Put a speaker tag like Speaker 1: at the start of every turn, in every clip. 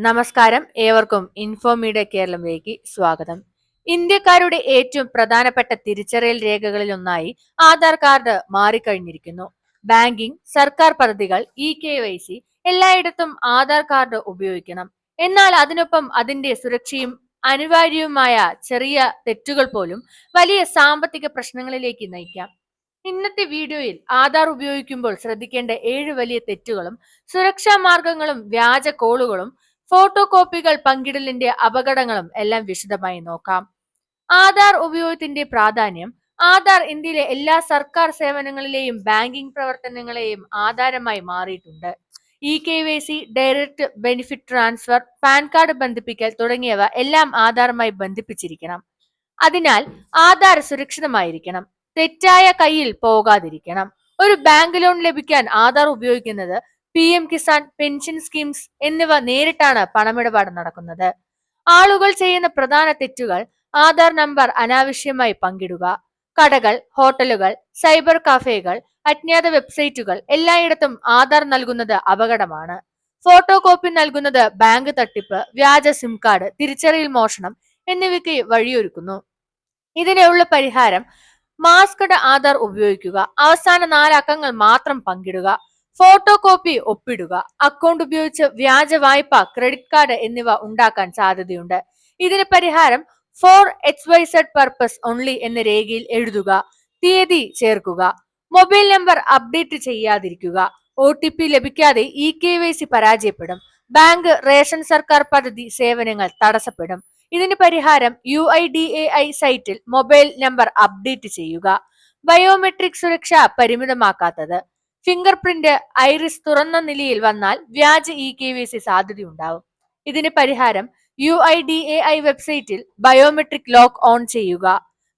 Speaker 1: നമസ്കാരം, ഏവർക്കും ഇൻഫോമീഡിയ കേരളത്തിലേക്ക് സ്വാഗതം. ഇന്ത്യക്കാരുടെ ഏറ്റവും പ്രധാനപ്പെട്ട തിരിച്ചറിയൽ രേഖകളിൽ ഒന്നായി ആധാർ കാർഡ് മാറിക്കഴിഞ്ഞിരിക്കുന്നു. ബാങ്കിംഗ്, സർക്കാർ പദ്ധതികൾ, KYC എല്ലായിടത്തും ആധാർ കാർഡ് ഉപയോഗിക്കണം. എന്നാൽ അതിനൊപ്പം അതിന്റെ സുരക്ഷയും അനിവാര്യവുമായ ചെറിയ തെറ്റുകൾ പോലും വലിയ സാമ്പത്തിക പ്രശ്നങ്ങളിലേക്ക് നയിക്കാം. ഇന്നത്തെ വീഡിയോയിൽ ആധാർ ഉപയോഗിക്കുമ്പോൾ ശ്രദ്ധിക്കേണ്ട 7 വലിയ തെറ്റുകളും സുരക്ഷാ മാർഗങ്ങളും വ്യാജ കോളുകളും ഫോട്ടോ കോപ്പികൾ പങ്കിടലിന്റെ അപകടങ്ങളും എല്ലാം വിശദമായി നോക്കാം. ആധാർ ഉപയോഗത്തിന്റെ പ്രാധാന്യം. ആധാർ ഇന്ത്യയിലെ എല്ലാ സർക്കാർ സേവനങ്ങളിലെയും ബാങ്കിംഗ് പ്രവർത്തനങ്ങളെയും ആധാരമായി മാറിയിട്ടുണ്ട്. KYC, direct benefit transfer, pan card ബന്ധിപ്പിക്കൽ തുടങ്ങിയവ എല്ലാം ആധാറുമായി ബന്ധിപ്പിച്ചിരിക്കണം. അതിനാൽ ആധാർ സുരക്ഷിതമായിരിക്കണം, തെറ്റായ കയ്യിൽ പോകാതിരിക്കണം. ഒരു ബാങ്ക് ലോൺ ലഭിക്കാൻ ആധാർ ഉപയോഗിക്കുന്നത് PM കിസാൻ, പെൻഷൻ സ്കീംസ് എന്നിവ നേരിട്ടാണ് പണമിടപാട് നടക്കുന്നത്. ആളുകൾ ചെയ്യുന്ന പ്രധാന തെറ്റുകൾ: ആധാർ നമ്പർ അനാവശ്യമായി പങ്കിടുക, കടകൾ, ഹോട്ടലുകൾ, സൈബർ കഫേകൾ, അജ്ഞാത വെബ്സൈറ്റുകൾ എല്ലായിടത്തും ആധാർ നൽകുന്നത് അപകടമാണ്. ഫോട്ടോ കോപ്പി നൽകുന്നത് ബാങ്ക് തട്ടിപ്പ്, വ്യാജ സിം കാർഡ്, തിരിച്ചറിയൽ മോഷണം എന്നിവയ്ക്ക് വഴിയൊരുക്കുന്നു. ഇതിനുള്ള പരിഹാരം: മാസ്ക്ഡ് ആധാർ ഉപയോഗിക്കുക, അവസാന 4 അക്കങ്ങൾ മാത്രം പങ്കിടുക, ഫോട്ടോ കോപ്പി ഒപ്പിടുക. അക്കൗണ്ട് ഉപയോഗിച്ച് വ്യാജ വായ്പ, ക്രെഡിറ്റ് കാർഡ് എന്നിവ ഉണ്ടാക്കാൻ സാധ്യതയുണ്ട്. ഇതിന് പരിഹാരം: ഫോർ XYZ പർപ്പസ് ഓൺലി എന്ന രേഖയിൽ എഴുതുക, തീയതി ചേർക്കുക. മൊബൈൽ നമ്പർ അപ്ഡേറ്റ് ചെയ്യാതിരിക്കുക. OTP ലഭിക്കാതെ KYC പരാജയപ്പെടും. ബാങ്ക്, റേഷൻ, സർക്കാർ പദ്ധതി സേവനങ്ങൾ തടസ്സപ്പെടും. ഇതിന് പരിഹാരം: UIDAI സൈറ്റിൽ മൊബൈൽ നമ്പർ അപ്ഡേറ്റ് ചെയ്യുക. ബയോമെട്രിക് സുരക്ഷ പരിമിതമാക്കാത്തത്. ഫിംഗർ പ്രിന്റ്, ഐറിസ് തുറന്ന നിലയിൽ വന്നാൽ വ്യാജ KYC സാധ്യതയുണ്ടാവും. ഇതിന് പരിഹാരം: UIDAI വെബ്സൈറ്റിൽ ബയോമെട്രിക് ലോക്ക് ഓൺ ചെയ്യുക.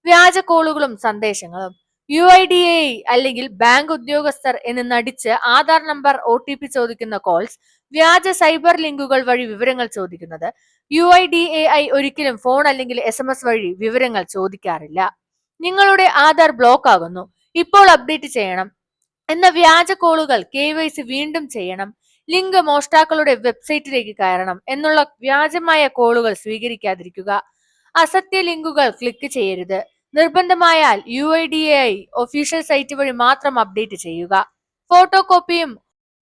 Speaker 1: വ്യാജ കോളുകളും സന്ദേശങ്ങളും. UIDAI അല്ലെങ്കിൽ ബാങ്ക് ഉദ്യോഗസ്ഥർ എന്ന് നടിച്ച് ആധാർ നമ്പർ, OTP ചോദിക്കുന്ന കോൾസ്, വ്യാജ സൈബർ ലിങ്കുകൾ വഴി വിവരങ്ങൾ ചോദിക്കുന്നത്. UIDAI ഒരിക്കലും ഫോൺ അല്ലെങ്കിൽ SMS വഴി വിവരങ്ങൾ ചോദിക്കാറില്ല. നിങ്ങളുടെ ആധാർ ബ്ലോക്ക് ആകുന്നു, ഇപ്പോൾ അപ്ഡേറ്റ് ചെയ്യണം എന്ന വ്യാജ കോളുകൾ, KYC വീണ്ടും ചെയ്യണം, ലിങ്ക് മോഷ്ടാക്കളുടെ വെബ്സൈറ്റിലേക്ക് കയറണം എന്നുള്ള വ്യാജമായ കോളുകൾ സ്വീകരിക്കാതിരിക്കുക. അസത്യ ലിങ്കുകൾ ക്ലിക്ക് ചെയ്യരുത്. നിർബന്ധമായാൽ UIDAI ഒഫീഷ്യൽ സൈറ്റ് വഴി മാത്രം അപ്ഡേറ്റ് ചെയ്യുക. ഫോട്ടോ കോപ്പിയും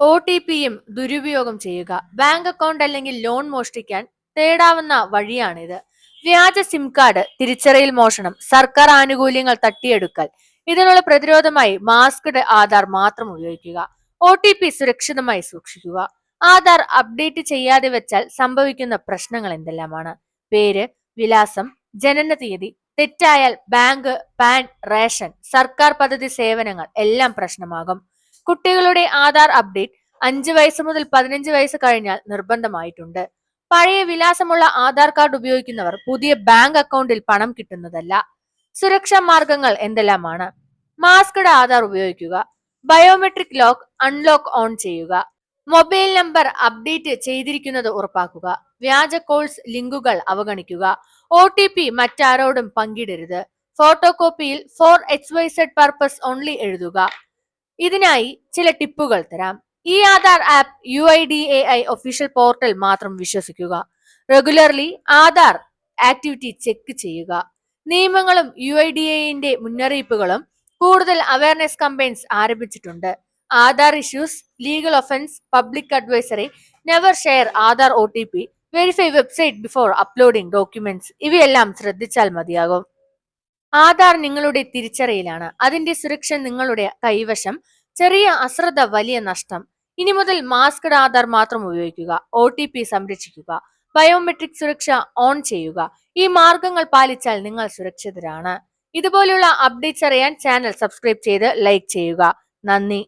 Speaker 1: OTPയും ദുരുപയോഗം ചെയ്യുക. ബാങ്ക് അക്കൗണ്ട് അല്ലെങ്കിൽ ലോൺ മോഷ്ടിക്കാൻ തേടാവുന്ന വഴിയാണിത്. വ്യാജ സിം കാർഡ്, തിരിച്ചറിയൽ മോഷണം, സർക്കാർ ആനുകൂല്യങ്ങൾ തട്ടിയെടുക്കൽ. ഇതിനുള്ള പ്രതിരോധമായി മാസ്ക്ഡ് ആധാർ മാത്രം ഉപയോഗിക്കുക. OTP സുരക്ഷിതമായി സൂക്ഷിക്കുക. ആധാർ അപ്ഡേറ്റ് ചെയ്യാതെ വെച്ചാൽ സംഭവിക്കുന്ന പ്രശ്നങ്ങൾ എന്തെല്ലാമാണ്? പേര്, വിലാസം, ജനന തീയതി തെറ്റായാൽ ബാങ്ക്, പാൻ, റേഷൻ, സർക്കാർ പദ്ധതി സേവനങ്ങൾ എല്ലാം പ്രശ്നമാകും. കുട്ടികളുടെ ആധാർ അപ്ഡേറ്റ് 5 വയസ്സ് മുതൽ 15 വയസ്സ് കഴിഞ്ഞാൽ നിർബന്ധമായിട്ടുണ്ട്. പഴയ വിലാസമുള്ള ആധാർ കാർഡ് ഉപയോഗിക്കുന്നവർ പുതിയ ബാങ്ക് അക്കൗണ്ടിൽ പണം കിട്ടുന്നതല്ല. സുരക്ഷാ മാർഗങ്ങൾ എന്തെല്ലാമാണ്? മാസ്ക്ഡ് ആധാർ ഉപയോഗിക്കുക. ബയോമെട്രിക് ലോക്ക് അൺലോക്ക് ഓൺ ചെയ്യുക. മൊബൈൽ നമ്പർ അപ്ഡേറ്റ് ചെയ്തിരിക്കുന്നത് ഉറപ്പാക്കുക. വ്യാജ കോൾസ്, ലിങ്കുകൾ അവഗണിക്കുക. OTP മറ്റാരോടും പങ്കിടരുത്. ഫോട്ടോ കോപ്പിയിൽ ഫോർ XYZ പർപ്പസ് ഓൺലി എഴുതുക. ഇതിനായി ചില ടിപ്പുകൾ തരാം. ഈ Aadhaar app, UIDAI official portal മാത്രം വിശ്വസിക്കുക. റെഗുലർലി ആധാർ ആക്ടിവിറ്റി ചെക്ക് ചെയ്യുക. നിയമങ്ങളും UIDAIന്റെ മുന്നറിയിപ്പുകളും. കൂടുതൽ അവയർനെസ് കമ്പയിൻസ് ആരംഭിച്ചിട്ടുണ്ട്. Aadhaar issues, legal offence, public advisory, never share Aadhaar OTP, verify website before uploading documents ഇവയെല്ലാം ശ്രദ്ധിച്ചാൽ മതിയാകും. ആധാർ നിങ്ങളുടെ തിരിച്ചറിയലാണ്, അതിന്റെ സുരക്ഷ നിങ്ങളുടെ കൈവശം. ചെറിയ അശ്രദ്ധ, വലിയ നഷ്ടം. ഇനി മുതൽ മാസ്ക്ഡ് ആധാർ മാത്രം ഉപയോഗിക്കുക. OTP സംരക്ഷിക്കുക. ബയോമെട്രിക് സുരക്ഷ ഓൺ ചെയ്യുക. ഈ മാർഗങ്ങൾ പാലിച്ചാൽ നിങ്ങൾ സുരക്ഷിതരാണ്. ഇതുപോലുള്ള അപ്ഡേറ്റ്സ് അറിയാൻ ചാനൽ സബ്സ്ക്രൈബ് ചെയ്ത് ലൈക്ക് ചെയ്യുക. നന്ദി.